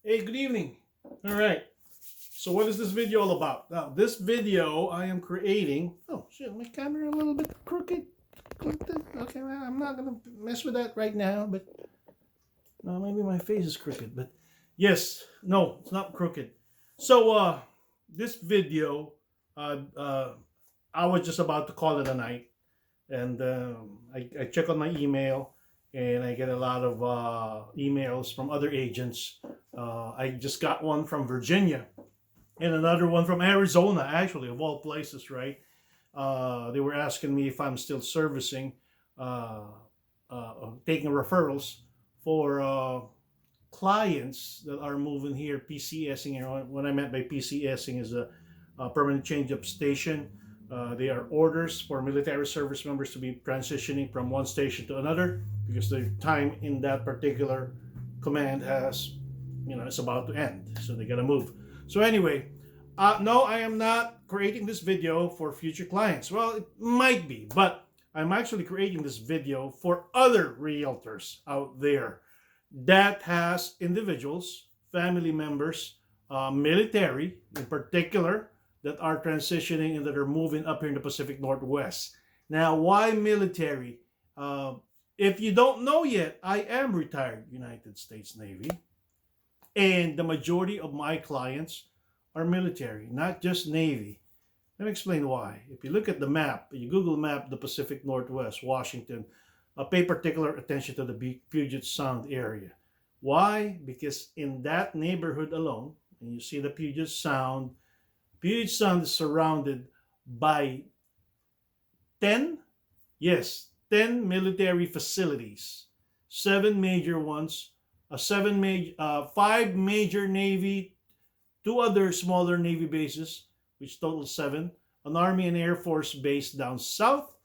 Hey, good evening. All right. So what is this video all about? Now, this video I am creating... Oh, shit, my camera a little bit crooked. Okay, well, I'm not going to mess with that right now, but... maybe my face is crooked, but... Yes, no, it's not crooked. So, this video, I was just about to call it a night. And I check on my email, and I get a lot of emails from other agents. I just got one from Virginia and another one from Arizona, actually, of all places, right? They were asking me if I'm still servicing, taking referrals for clients that are moving here, PCSing. You know, what I meant by PCSing is a permanent change-up station. They are orders for military service members to be transitioning from one station to another because their time in that particular command has, it's about to end. So they got to move. So anyway, no, I am not creating this video for future clients. Well, it might be, but I'm actually creating this video for other realtors out there that has individuals, family members, military in particular, that are transitioning and that are moving up here in the Pacific Northwest. Now, why military? If you don't know yet, I am retired United States Navy. And the majority of my clients are military, not just Navy. Let me explain why. If you look at the map, you Google map the Pacific Northwest, Washington, pay particular attention to the Puget Sound area. Why? Because in that neighborhood alone, and you see the Puget Sound is surrounded by 10 military facilities, 7 major ones, 5 major Navy, 2 other smaller Navy bases, which total 7, an Army and Air Force base down south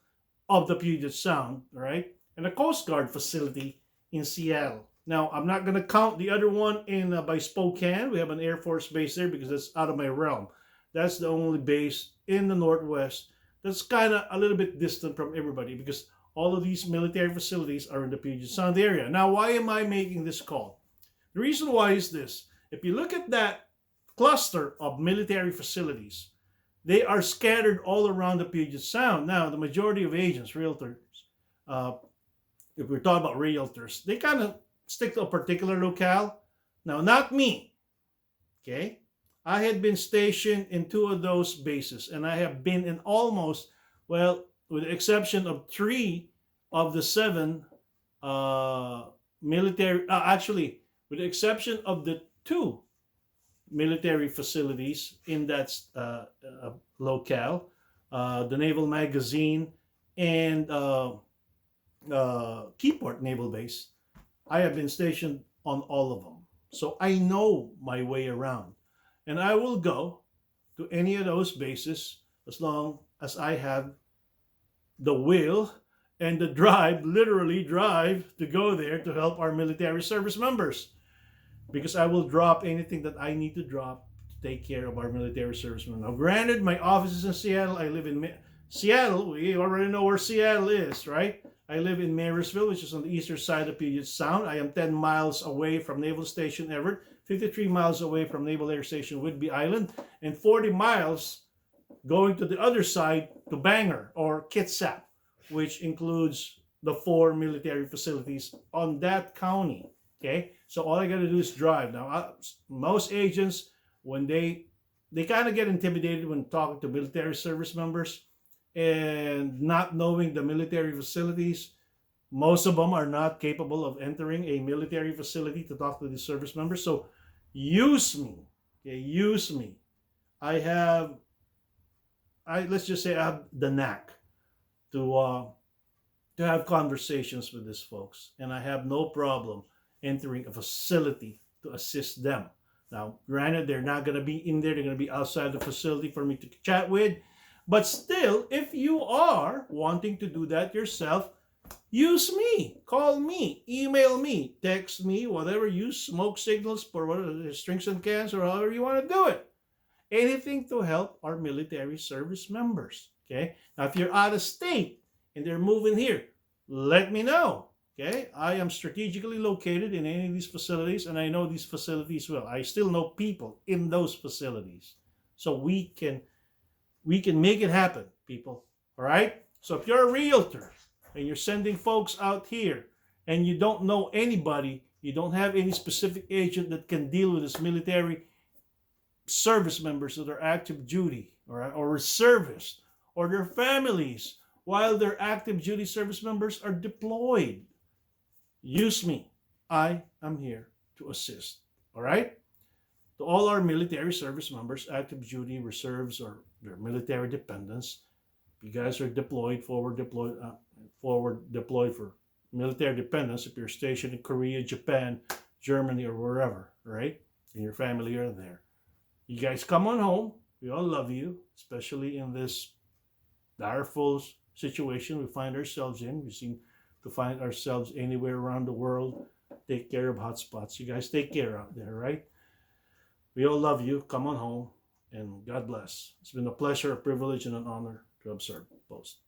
of the Puget Sound, right? And a Coast Guard facility in Seattle. Now, I'm not going to count the other one by Spokane. We have an Air Force base there because that's out of my realm. That's the only base in the Northwest that's kind of a little bit distant from everybody because all of these military facilities are in the Puget Sound area. Now, why am I making this call? The reason why is this. If you look at that cluster of military facilities, they are scattered all around the Puget Sound. Now, the majority of agents, realtors, if we're talking about realtors, they kind of stick to a particular locale. Now, not me, okay? I had been stationed in 2 of those bases, and I have been in almost, well, with the exception of 3 of the 7 military, actually, with the exception of the 2 military facilities in that locale, the Naval Magazine and Keyport Naval Base, I have been stationed on all of them. So I know my way around. And I will go to any of those bases as long as I have the will and the drive, literally drive, to go there to help our military service members. Because I will drop anything that I need to drop to take care of our military service members. Now, granted, my office is in Seattle. I live in Seattle. We already know where Seattle is, right? I live in Marysville, which is on the eastern side of Puget Sound. I am 10 miles away from Naval Station Everett, 53 miles away from Naval Air Station Whidbey Island, and 40 miles going to the other side to Bangor or Kitsap, which includes the 4 military facilities on that county. Okay, so all I got to do is drive. Now, most agents, when they kind of get intimidated when talking to military service members and not knowing the military facilities. Most of them are not capable of entering a military facility to talk to the service members. So use me. Okay, use me. Let's just say I have the knack to have conversations with these folks. And I have no problem entering a facility to assist them. Now, granted, they're not going to be in there. They're going to be outside the facility for me to chat with. But still, if you are wanting to do that yourself, use me, call me, email me, text me, whatever, use smoke signals for whatever, strings and cans, or however you want to do it. Anything to help our military service members, okay? Now, if you're out of state and they're moving here, let me know. Okay, I am strategically located in any of these facilities, and I know these facilities well. I still know people in those facilities, so we can make it happen, people. All right. So if you're a realtor and you're sending folks out here, and you don't know anybody, you don't have any specific agent that can deal with this military service members that are active duty or reservists or their families while their active duty service members are deployed. Use me. I am here to assist. All right? To all our military service members, active duty, reserves, or their military dependents, if you guys are forward deployed for military dependents, if you're stationed in Korea, Japan, Germany, or wherever, right? And your family are there. You guys come on home. We all love you, especially in this direful situation we find ourselves in. We seem to find ourselves anywhere around the world. Take care of hotspots. You guys take care out there, right? We all love you. Come on home, and God bless. It's been a pleasure, a privilege, and an honor to have served post.